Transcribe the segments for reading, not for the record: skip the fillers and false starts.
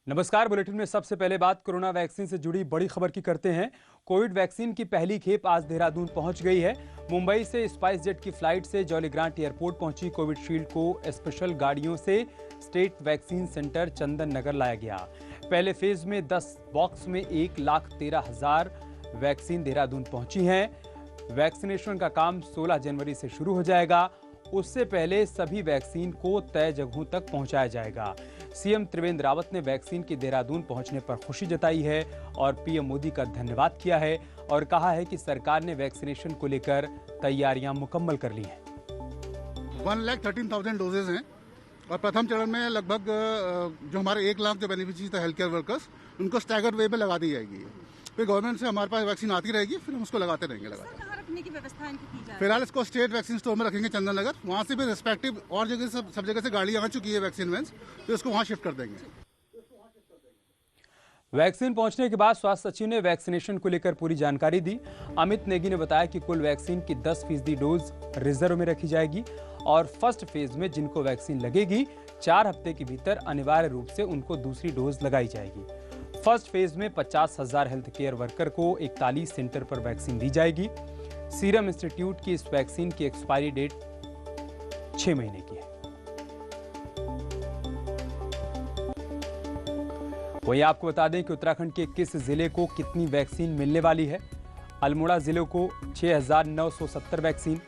नमस्कार। बुलेटिन में सबसे पहले बात कोरोना वैक्सीन से जुड़ी बड़ी खबर की करते हैं। कोविड वैक्सीन की पहली खेप आज देहरादून पहुंच गई है। मुंबई से स्पाइस जेट की फ्लाइट से जॉली ग्रांट एयरपोर्ट पहुंची कोविशील्ड को स्पेशल गाड़ियों से state vaccine centre Chandan Nagar लाया गया। पहले फेज में 10 बॉक्स में 1,13,000 वैक्सीन देहरादून पहुंची हैं। वैक्सीनेशन का काम 16 जनवरी से शुरू हो जाएगा। उससे पहले सभी वैक्सीन को तय जगहों तक पहुंचाया जाएगा। सीएम त्रिवेंद्र रावत ने वैक्सीन के देहरादून पहुंचने पर खुशी जताई है और पीएम मोदी का धन्यवाद किया है और कहा है कि सरकार ने वैक्सीनेशन को लेकर तैयारियां मुकम्मल कर ली हैं। 1,13,000 डोजेज हैं और प्रथम चरण में लगभग जो हमारे 1 लाख जो बेनिफिशियरीज थे हेल्थ केयर वर्कर्स, उनको स्टैगर्ड वे में लगा दी जाएगी। फिर गवर्नमेंट से हमारे पास वैक्सीन आती रहेगी, फिर हम उसको लगाते रहेंगे। रखने की व्यवस्था इनकी की जाए। फिलहाल इसको स्टेट वैक्सीन स्टोर में रखेंगे चंदन नगर। वहाँ से भी रिस्पेक्टिव और जगह से सब जगह से गाड़ी आ चुकी है वैक्सीन वैन्स, तो इसको वहाँ शिफ्ट कर देंगे। वैक्सीन पहुंचने के बाद स्वास्थ्य सचिव ने वैक्सीनेशन को लेकर पूरी जानकारी दी। अमित नेगी ने बताया कि कुल वैक्सीन की 10% डोज रिजर्व में रखी जाएगी और फर्स्ट फेज में जिनको वैक्सीन लगेगी 4 हफ्ते के भीतर अनिवार्य रूप से उनको दूसरी डोज लगाई जाएगी। फर्स्ट फेज में 50,000 हेल्थ केयर वर्कर को 41 सेंटर पर वैक्सीन दी जाएगी। सीरम इंस्टीट्यूट की इस वैक्सीन की एक्सपायरी डेट 6 महीने की है। वहीं आपको बता दें कि उत्तराखंड के किस जिले को कितनी वैक्सीन मिलने वाली है। अल्मोड़ा जिले को 6,970 वैक्सीन,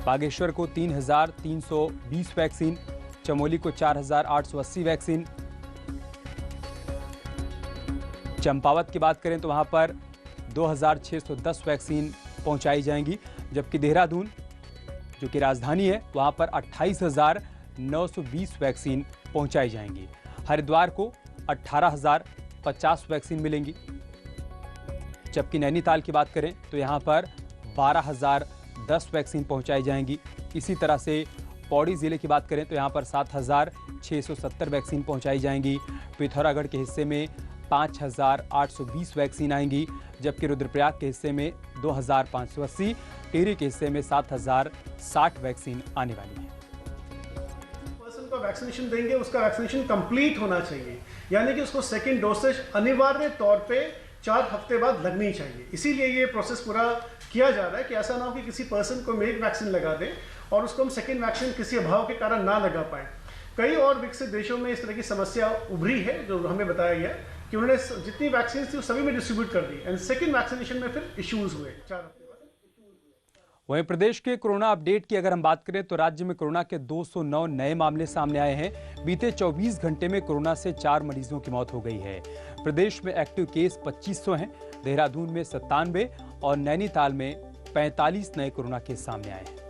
बागेश्वर को 3,320 वैक्सीन, चमोली को 4,880 वैक्सीन, चंपावत की बात करें तो वहां पर 2,610 वैक्सीन पहुंचाई जाएंगी, जबकि देहरादून जो कि राजधानी है वहां पर 28,920 वैक्सीन पहुंचाई जाएंगी। हरिद्वार को 18,050 वैक्सीन मिलेंगी, जबकि नैनीताल की बात करें तो यहां पर 12,010 वैक्सीन पहुंचाई जाएंगी। इसी तरह से पौड़ी जिले की बात करें तो यहां पर 7,670 वैक्सीन पहुंचाई जाएंगी। पिथौरागढ़ के हिस्से में 5,820 वैक्सीन आएंगी, जबकि रुद्रप्रयाग के हिस्से में 2,580, टिहरी के हिस्से में 7,060 वैक्सीन आने वाली है। पर्सन को वैक्सीनेशन देंगे, उसका वैक्सीनेशन कंप्लीट होना चाहिए, यानी कि उसको सेकेंड डोसेज अनिवार्य तौर पे 4 हफ्ते बाद लगनी चाहिए। इसीलिए ये प्रोसेस पूरा किया जा रहा है कि ऐसा ना हो कि किसी पर्सन को हम एक वैक्सीन लगा दें और उसको हम सेकेंड वैक्सीन किसी अभाव के कारण ना लगा पाए। कई और विकसित देशों में इस तरह की समस्या उभरी है, जो हमें बताया गया कि उन्होंने जितनी वैक्सीन थी वो सभी में डिस्ट्रीब्यूट कर दी एंड सेकेंड वैक्सीनेशन में फिर इश्यूज हुए 4 हफ्ते बाद। वहीं प्रदेश के कोरोना अपडेट की अगर हम बात करें तो राज्य में कोरोना के 209 नए मामले सामने आए हैं। बीते 24 घंटे में कोरोना से 4 मरीजों की मौत हो गई है। प्रदेश में एक्टिव केस 2500 हैं, देहरादून में 97 और नैनीताल में 45 नए कोरोना केस सामने आए हैं।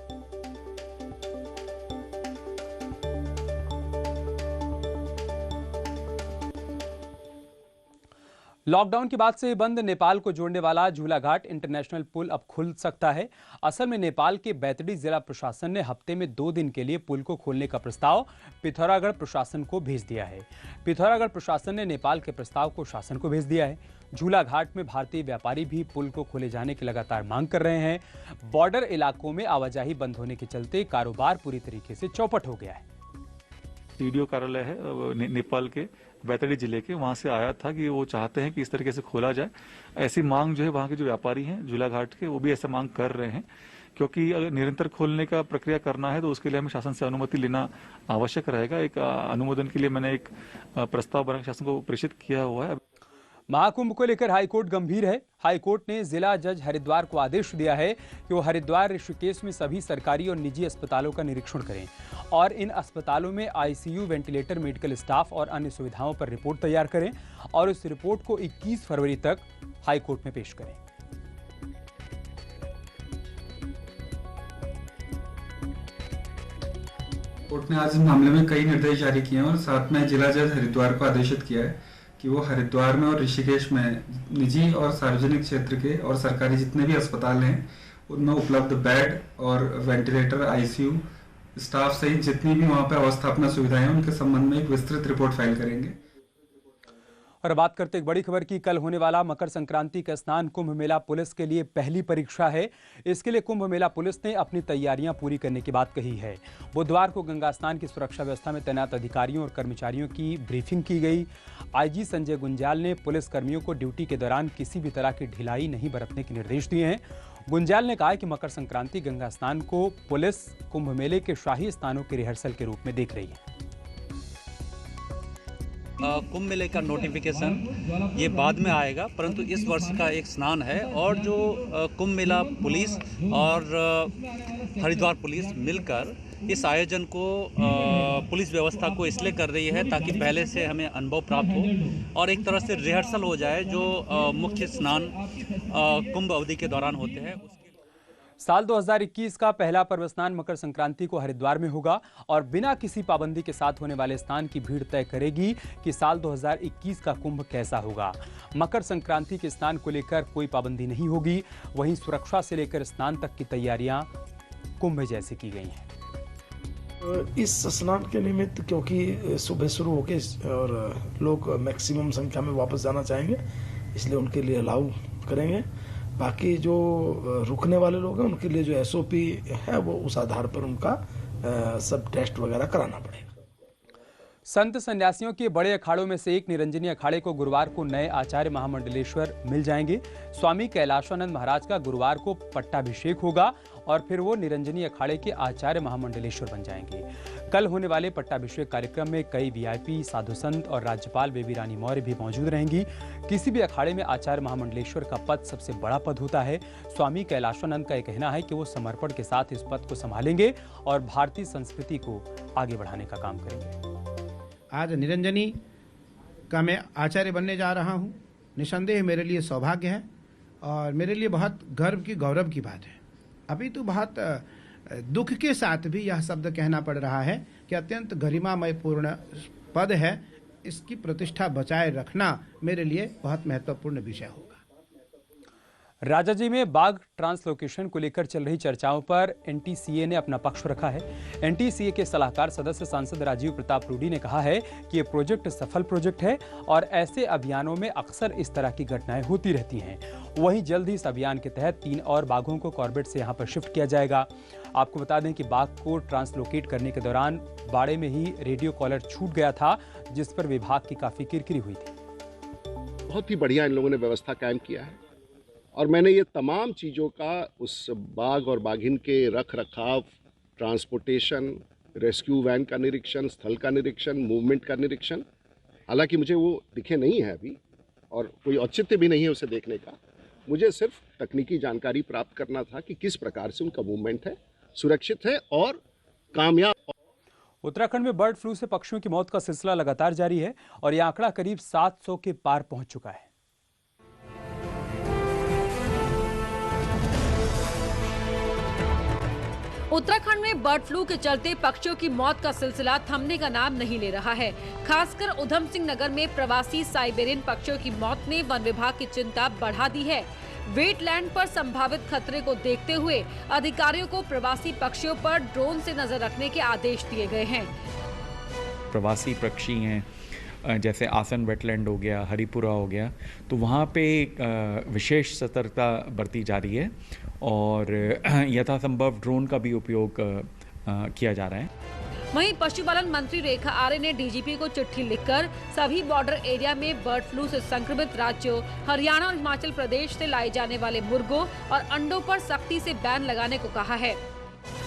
लॉकडाउन के बाद से बंद नेपाल को जोड़ने वाला झूलाघाट इंटरनेशनल पुल अब खुल सकता है। असल में नेपाल के बैतडी जिला प्रशासन ने हफ्ते में 2 दिन के लिए पुल को खोलने का प्रस्ताव पिथौरागढ़ प्रशासन को भेज दिया है। पिथौरागढ़ प्रशासन ने नेपाल के प्रस्ताव को शासन को भेज दिया है। झूलाघाट में भारतीय व्यापारी भी पुल को खोले जाने की लगातार मांग कर रहे हैं। बॉर्डर इलाकों में आवाजाही बंद होने के चलते कारोबार पूरी तरीके से चौपट हो गया है। सीडीओ कार्यालय है नेपाल के बैतडी जिले के, वहां से आया था कि वो चाहते हैं कि इस तरीके से खोला जाए। ऐसी मांग जो है वहां के जो व्यापारी हैं झूलाघाट के, वो भी ऐसा मांग कर रहे हैं, क्योंकि अगर निरंतर खोलने का प्रक्रिया करना है तो उसके लिए हमें शासन से अनुमति लेना आवश्यक रहेगा। एक अनुमोदन के लिए मैंने एक प्रस्ताव बना शासन को प्रेषित किया हुआ है। महाकुंभ को लेकर हाईकोर्ट गंभीर है। हाईकोर्ट ने जिला जज हरिद्वार को आदेश दिया है कि वो हरिद्वार ऋषिकेश में सभी सरकारी और निजी अस्पतालों का निरीक्षण करें और इन अस्पतालों में आईसीयू, वेंटिलेटर, मेडिकल स्टाफ और अन्य सुविधाओं पर रिपोर्ट तैयार करें और उस रिपोर्ट को 21 फरवरी तक हाईकोर्ट में पेश करें। कोर्ट ने आज इस मामले में कई निर्देश जारी किए हैं और साथ में जिला जज हरिद्वार को आदेशित किया है कि वो हरिद्वार में और ऋषिकेश में निजी और सार्वजनिक क्षेत्र के और सरकारी जितने भी अस्पताल हैं उनमें उपलब्ध बेड और वेंटिलेटर, आईसीयू स्टाफ सहित जितनी भी वहां पर अवस्थापना सुविधाएं हैं उनके संबंध में एक विस्तृत रिपोर्ट फाइल करेंगे। और बात करते एक बड़ी खबर की। कल होने वाला मकर संक्रांति का स्नान कुंभ मेला पुलिस के लिए पहली परीक्षा है। इसके लिए कुंभ मेला पुलिस ने अपनी तैयारियां पूरी करने की बात कही है। बुधवार को गंगा स्नान की सुरक्षा व्यवस्था में तैनात अधिकारियों और कर्मचारियों की ब्रीफिंग की गई। आईजी संजय गुंजाल ने पुलिस कर्मियों को ड्यूटी के दौरान किसी भी तरह की ढिलाई नहीं बरतने के निर्देश दिए हैं। गुंजाल ने कहा कि मकर संक्रांति गंगा स्नान को पुलिस कुंभ मेले के शाही स्नानों के रिहर्सल के रूप में देख रही है। कुंभ मेले का नोटिफिकेशन ये बाद में आएगा, परंतु इस वर्ष का एक स्नान है और जो कुंभ मेला पुलिस और हरिद्वार पुलिस मिलकर इस आयोजन को पुलिस व्यवस्था को इसलिए कर रही है ताकि पहले से हमें अनुभव प्राप्त हो और एक तरह से रिहर्सल हो जाए जो मुख्य स्नान कुंभ अवधि के दौरान होते हैं। साल 2021 का पहला पर्व स्नान मकर संक्रांति को हरिद्वार में होगा और बिना किसी पाबंदी के साथ होने वाले स्नान की भीड़ तय करेगी कि साल 2021 का कुंभ कैसा होगा। मकर संक्रांति के स्नान को लेकर कोई पाबंदी नहीं होगी। वहीं सुरक्षा से लेकर स्नान तक की तैयारियां कुंभ जैसे की गई हैं। इस स्नान के निमित्त क्योंकि सुबह शुरू होके और लोग मैक्सिमम संख्या में वापस जाना चाहेंगे, इसलिए उनके लिए अलाउ करेंगे। बाकी जो रुकने वाले लोग हैं उनके लिए जो एसओपी है वो उस आधार पर उनका सब टेस्ट वगैरह कराना पड़ेगा। संत सन्यासियों के बड़े अखाड़ों में से एक निरंजनी अखाड़े को गुरुवार को नए आचार्य महामंडलेश्वर मिल जाएंगे। स्वामी कैलाशानंद महाराज का गुरुवार को पट्टाभिषेक होगा और फिर वो निरंजनी अखाड़े के आचार्य महामंडलेश्वर बन जाएंगे। कल होने वाले पट्टाभिषेक कार्यक्रम में कई वीआईपी, साधु संत और राज्यपाल बेबी रानी मौर्य भी मौजूद रहेंगी। किसी भी अखाड़े में आचार्य महामंडलेश्वर का पद सबसे बड़ा पद होता है। स्वामी कैलाशानंद का यह कहना है कि वो समर्पण के साथ इस पद को संभालेंगे और भारतीय संस्कृति को आगे बढ़ाने का काम करेंगे। आज निरंजनी का मैं आचार्य बनने जा रहा हूँ। निसंदेह मेरे लिए सौभाग्य है और मेरे लिए बहुत गर्व की, गौरव की बात है। अभी तो बहुत दुख के साथ भी यह शब्द कहना पड़ रहा है कि अत्यंत गरिमामय पूर्ण पद है। इसकी प्रतिष्ठा बचाए रखना मेरे लिए बहुत महत्वपूर्ण विषय होगा। राजाजी में बाघ ट्रांसलोकेशन को लेकर चल रही चर्चाओं पर एनटीसीए ने अपना पक्ष रखा है। एनटीसीए के सलाहकार सदस्य सांसद राजीव प्रताप रूडी ने कहा है कि ये प्रोजेक्ट सफल प्रोजेक्ट है और ऐसे अभियानों में अक्सर इस तरह की घटनाएं होती रहती हैं। वहीं जल्द ही इस अभियान के तहत 3 और बाघों को कॉर्बेट से यहां पर शिफ्ट किया जाएगा। आपको बता दें कि बाघ को ट्रांसलोकेट करने के दौरान बाड़े में ही रेडियो कॉलर छूट गया था, जिस पर विभाग की काफी किरकिरी हुई थी। बहुत ही बढ़िया इन लोगों ने व्यवस्था कायम किया है और मैंने ये तमाम चीज़ों का उस बाघ और बाघिन के रख रखाव, ट्रांसपोर्टेशन, रेस्क्यू वैन का निरीक्षण, स्थल का निरीक्षण, मूवमेंट का निरीक्षण, हालांकि मुझे वो दिखे नहीं है अभी और कोई औचित्य भी नहीं है उसे देखने का। मुझे सिर्फ तकनीकी जानकारी प्राप्त करना था कि किस प्रकार से उनका मूवमेंट है, सुरक्षित है और कामयाब। उत्तराखंड में बर्ड फ्लू से पक्षियों की मौत का सिलसिला लगातार जारी है और यह आंकड़ा करीब 700 के पार पहुंच चुका है। उत्तराखंड में बर्ड फ्लू के चलते पक्षियों की मौत का सिलसिला थमने का नाम नहीं ले रहा है। खासकर उधम सिंह नगर में प्रवासी साइबेरियन पक्षियों की मौत ने वन विभाग की चिंता बढ़ा दी है। वेटलैंड पर संभावित खतरे को देखते हुए अधिकारियों को प्रवासी पक्षियों पर ड्रोन से नजर रखने के आदेश दिए गए हैं। प्रवासी पक्षी हैं जैसे आसन वेटलैंड हो गया, हरिपुरा हो गया, तो वहाँ पे विशेष सतर्कता बरती जा रही है और यथासंभव ड्रोन का भी उपयोग किया जा रहा है। वहीं पशुपालन मंत्री रेखा आर्य ने डीजीपी को चिट्ठी लिखकर सभी बॉर्डर एरिया में बर्ड फ्लू से संक्रमित राज्यों हरियाणा और हिमाचल प्रदेश से लाए जाने वाले मुर्गों और अंडों पर सख्ती से बैन लगाने को कहा है।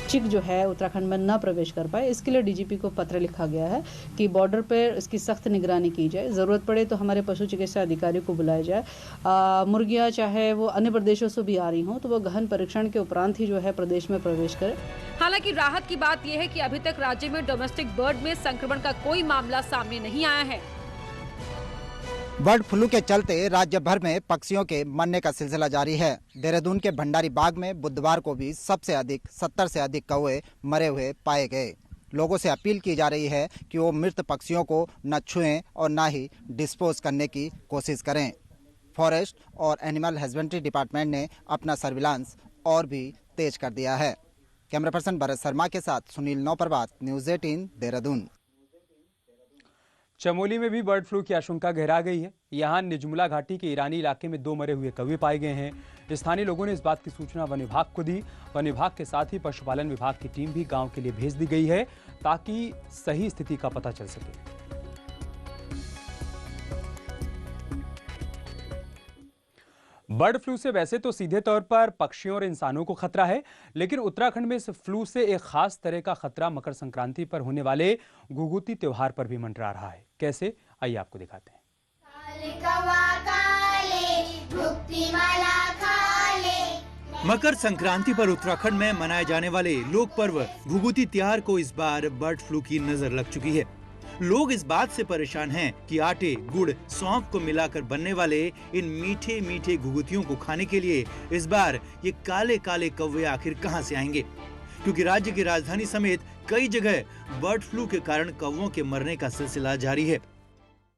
चिक जो है उत्तराखंड में न प्रवेश कर पाए, इसके लिए डीजीपी को पत्र लिखा गया है कि बॉर्डर पर इसकी सख्त निगरानी की जाए। ज़रूरत पड़े तो हमारे पशु चिकित्सा अधिकारी को बुलाया जाए। मुर्गियां चाहे वो अन्य प्रदेशों से भी आ रही हों तो वो गहन परीक्षण के उपरांत ही जो है प्रदेश में प्रवेश करें। हालांकि राहत की बात यह है कि अभी तक राज्य में डोमेस्टिक बर्ड में संक्रमण का कोई मामला सामने नहीं आया है। बर्ड फ्लू के चलते राज्य भर में पक्षियों के मरने का सिलसिला जारी है। देहरादून के भंडारी बाग में बुधवार को भी सबसे अधिक 70 से अधिक कौवे मरे हुए पाए गए। लोगों से अपील की जा रही है कि वो मृत पक्षियों को न छुएं और न ही डिस्पोज करने की कोशिश करें। फॉरेस्ट और एनिमल हस्बेंड्री डिपार्टमेंट ने अपना सर्विलांस और भी तेज कर दिया है। कैमरा पर्सन भरत शर्मा के साथ सुनील नौपरबात, न्यूज़ 18 देहरादून। चमोली में भी बर्ड फ्लू की आशंका गहरा गई है। यहां निजमुला घाटी के ईरानी इलाके में 2 मरे हुए कौवे पाए गए हैं। स्थानीय लोगों ने इस बात की सूचना वन विभाग को दी। वन विभाग के साथ ही पशुपालन विभाग की टीम भी गांव के लिए भेज दी गई है ताकि सही स्थिति का पता चल सके। बर्ड फ्लू से वैसे तो सीधे तौर पर पक्षियों और इंसानों को खतरा है, लेकिन उत्तराखंड में इस फ्लू से एक खास तरह का खतरा मकर संक्रांति पर होने वाले घुघुती त्योहार पर भी मंडरा रहा है। कैसे, आइए आपको दिखाते हैं। मकर संक्रांति पर उत्तराखंड में मनाए जाने वाले लोक पर्व घुघुती त्योहार को इस बार बर्ड फ्लू की नजर लग चुकी है। लोग इस बात से परेशान हैं कि आटे, गुड़, सौंफ को मिलाकर बनने वाले इन मीठे मीठे घुघुतियों को खाने के लिए इस बार ये काले काले कौवे आखिर कहां से आएंगे, क्योंकि राज्य की राजधानी समेत कई जगह बर्ड फ्लू के कारण कौवों के मरने का सिलसिला जारी है।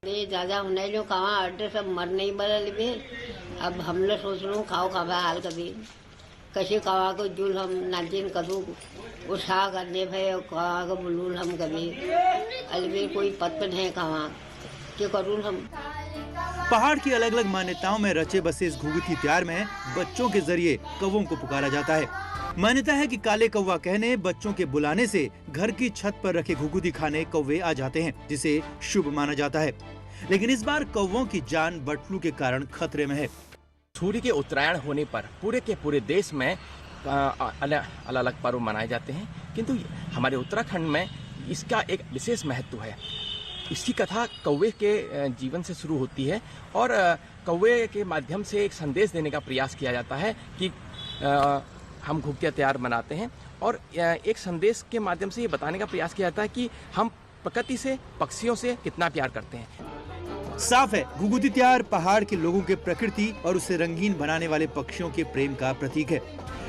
ज्यादा होने जो कहाँ अड्डे सब मरने ही बदल भी। अब हम लोग सोच रहे खाओ खावा हाल कभी कशी कवा को जुल हम नाचिन करूँ उठा करने भाई कवा को बुलूल हम कभी अलवी कोई पत्तन है कवा क्यों करूँ हम। पहाड़ की अलग अलग मान्यताओं में रचे बसे इस घुघुती त्योहार में बच्चों के जरिए कौवों को पुकारा जाता है। मान्यता है कि काले कौवा कहने, बच्चों के बुलाने से घर की छत पर रखे घुघुती खाने कौवे आ जाते हैं, जिसे शुभ माना जाता है। लेकिन इस बार कौवों की जान बर्ड फ्लू के कारण खतरे में है। सूर्य के उत्तरायण होने पर पूरे के पूरे देश में अलग अलग पर्व मनाए जाते हैं, किंतु हमारे उत्तराखंड में इसका एक विशेष महत्व है। इसकी कथा कौवे के जीवन से शुरू होती है और कौवे के माध्यम से एक संदेश देने का प्रयास किया जाता है कि हम घुघुती त्योहार मनाते हैं और एक संदेश के माध्यम से ये बताने का प्रयास किया जाता है कि हम प्रकृति से, पक्षियों से कितना प्यार करते हैं। साफ है, घुघुती त्योहार पहाड़ के लोगों के प्रकृति और उसे रंगीन बनाने वाले पक्षियों के प्रेम का प्रतीक है।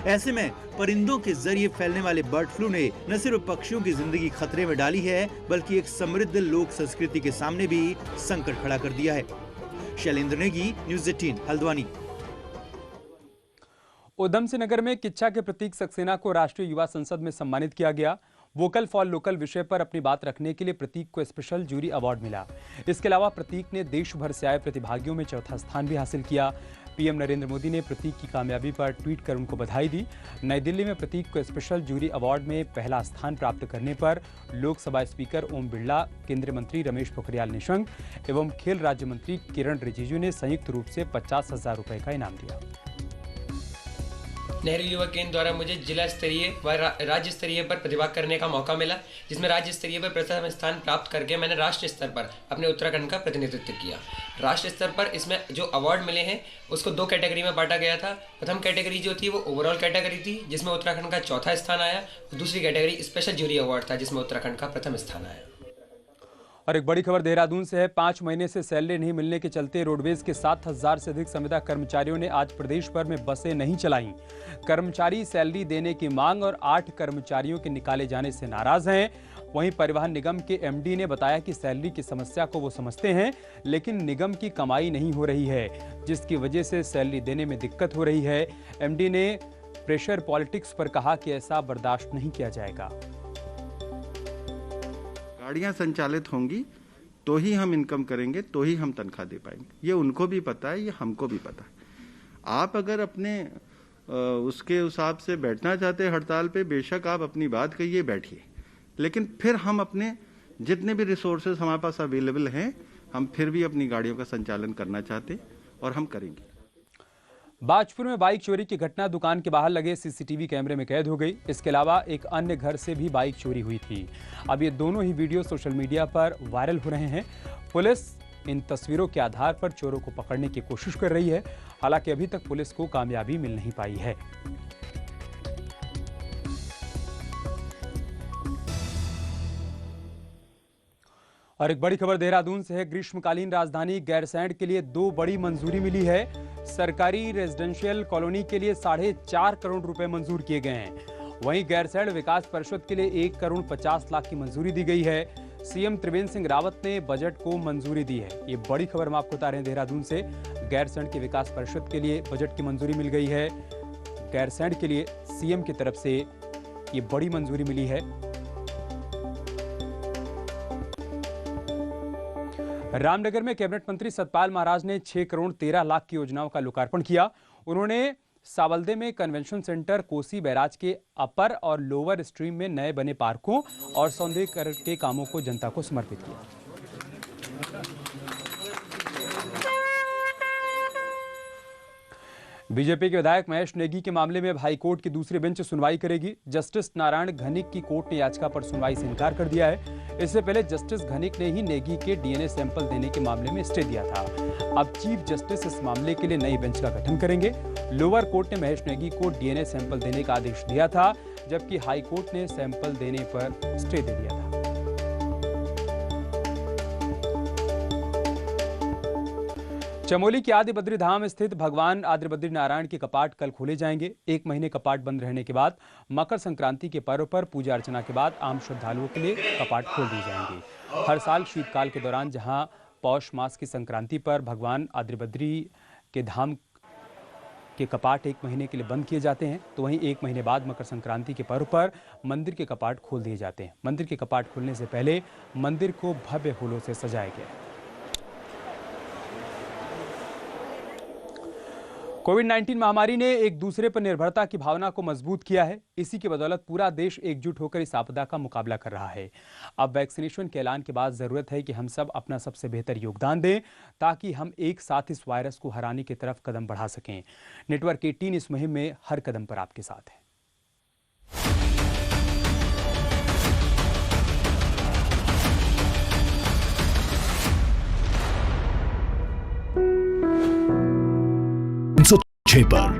ऐसे में परिंदों के जरिए फैलने वाले बर्ड फ्लू ने न सिर्फ पक्षियों की जिंदगी खतरे में डाली है, बल्कि एक समृद्ध लोक संस्कृति के सामने भी संकट खड़ा कर दिया है। शैलेंद्र नेगी, न्यूज़ 18, हल्द्वानी। उधम सिंह नगर में किच्चा के प्रतीक सक्सेना को राष्ट्रीय युवा संसद में सम्मानित किया गया। वोकल फॉर लोकल विषय पर अपनी बात रखने के लिए प्रतीक को स्पेशल जूरी अवार्ड मिला। इसके अलावा प्रतीक ने देश भर से आए प्रतिभागियों में चौथा स्थान भी हासिल किया। पीएम नरेंद्र मोदी ने प्रतीक की कामयाबी पर ट्वीट कर उनको बधाई दी। नई दिल्ली में प्रतीक को स्पेशल जूरी अवार्ड में पहला स्थान प्राप्त करने पर लोकसभा स्पीकर ओम बिरला, केंद्रीय मंत्री रमेश पोखरियाल निशंक एवं खेल राज्य मंत्री किरण रिजिजू ने संयुक्त रूप से 50,000 रुपए का इनाम दिया। नेहरू युवा केंद्र द्वारा मुझे जिला स्तरीय व राज्य स्तरीय पर प्रतिभाग करने का मौका मिला, जिसमें राज्य स्तरीय पर प्रथम स्थान प्राप्त करके मैंने राष्ट्रीय स्तर पर अपने उत्तराखंड का प्रतिनिधित्व किया। राष्ट्रीय स्तर पर इसमें जो अवार्ड मिले हैं उसको 2 कैटेगरी में बांटा गया था। प्रथम कैटेगरी जो थी वो ओवरऑल कैटेगरी थी, जिसमें उत्तराखंड का चौथा स्थान आया। दूसरी कैटेगरी स्पेशल जूरी अवार्ड था, जिसमें उत्तराखंड का प्रथम स्थान आया। और एक बड़ी खबर देहरादून से है। 5 महीने से सैलरी नहीं मिलने के चलते रोडवेज के 7,000 से अधिक संविदा कर्मचारियों ने आज प्रदेश भर में बसें नहीं चलाईं। कर्मचारी सैलरी देने की मांग और 8 कर्मचारियों के निकाले जाने से नाराज हैं। वहीं परिवहन निगम के एमडी ने बताया कि सैलरी की समस्या को वो समझते हैं, लेकिन निगम की कमाई नहीं हो रही है, जिसकी वजह से सैलरी देने में दिक्कत हो रही है। एमडी ने प्रेशर पॉलिटिक्स पर कहा कि ऐसा बर्दाश्त नहीं किया जाएगा। गाड़ियाँ संचालित होंगी तो ही हम इनकम करेंगे, तो ही हम तनख्वाह दे पाएंगे। ये उनको भी पता है, ये हमको भी पता है। आप अगर अपने उसके हिसाब से बैठना चाहते हैं हड़ताल पे, बेशक आप अपनी बात कहिए, बैठिए, लेकिन फिर हम अपने जितने भी रिसोर्सेज हमारे पास अवेलेबल हैं, हम फिर भी अपनी गाड़ियों का संचालन करना चाहते हैं और हम करेंगे। बाजपुर में बाइक चोरी की घटना दुकान के बाहर लगे सीसीटीवी कैमरे में कैद हो गई। इसके अलावा एक अन्य घर से भी बाइक चोरी हुई थी। अब ये दोनों ही वीडियो सोशल मीडिया पर वायरल हो रहे हैं। पुलिस इन तस्वीरों के आधार पर चोरों को पकड़ने की कोशिश कर रही है। हालांकि अभी तक पुलिस को कामयाबी मिल नहीं पाई है। और एक बड़ी खबर देहरादून से है। ग्रीष्मकालीन राजधानी गैरसैंण के लिए 2 बड़ी मंजूरी मिली है। सरकारी रेजिडेंशियल कॉलोनी के लिए 4.5 करोड़ रुपए मंजूर किए गए हैं। वहीं गैरसैंण विकास परिषद के लिए 1 करोड़ 50 लाख की मंजूरी दी गई है। सीएम त्रिवेंद्र सिंह रावत ने बजट को मंजूरी दी है। ये बड़ी खबर हम आपको बता रहे हैं देहरादून से। गैरसैंण के विकास परिषद के लिए बजट की मंजूरी मिल गई है। गैरसैंण के लिए सीएम की तरफ से ये बड़ी मंजूरी मिली है। रामनगर में कैबिनेट मंत्री सतपाल महाराज ने 6 करोड़ 13 लाख की योजनाओं का लोकार्पण किया। उन्होंने सावलदे में कन्वेंशन सेंटर, कोसी बैराज के अपर और लोअर स्ट्रीम में नए बने पार्कों और सौंदर्यीकरण के कामों को जनता को समर्पित किया। बीजेपी के विधायक महेश नेगी के मामले में अब हाईकोर्ट की दूसरी बेंच सुनवाई करेगी। जस्टिस नारायण घनिक की कोर्ट ने याचिका पर सुनवाई से इनकार कर दिया है। इससे पहले जस्टिस घनिक ने ही नेगी के डीएनए सैंपल देने के मामले में स्टे दिया था। अब चीफ जस्टिस इस मामले के लिए नई बेंच का गठन करेंगे। लोअर कोर्ट ने महेश नेगी को डीएनए सैंपल देने का आदेश दिया था, जबकि हाईकोर्ट ने सैंपल देने पर स्टे दे दिया था। चमोली के आदि बद्री धाम स्थित भगवान आदि बद्री नारायण के कपाट कल खोले जाएंगे। 1 महीने कपाट बंद रहने के बाद मकर संक्रांति के पर्व पर पूजा अर्चना के बाद आम श्रद्धालुओं के लिए कपाट खोल दिए जाएंगे। हर साल शीतकाल के दौरान जहां पौष मास की संक्रांति पर भगवान आदि बद्री के धाम के कपाट 1 महीने के लिए बंद किए जाते हैं, तो वहीं 1 महीने बाद मकर संक्रांति के पर्व पर मंदिर के कपाट खोल दिए जाते हैं। मंदिर के कपाट खोलने से पहले मंदिर को भव्य फूलों से सजाया गया। कोविड-19 महामारी ने एक दूसरे पर निर्भरता की भावना को मजबूत किया है। इसी की बदौलत पूरा देश एकजुट होकर इस आपदा का मुकाबला कर रहा है। अब वैक्सीनेशन के ऐलान के बाद जरूरत है कि हम सब अपना सबसे बेहतर योगदान दें, ताकि हम एक साथ इस वायरस को हराने की तरफ कदम बढ़ा सकें। नेटवर्क 18 इस मुहिम में हर कदम पर आपके साथ है। पर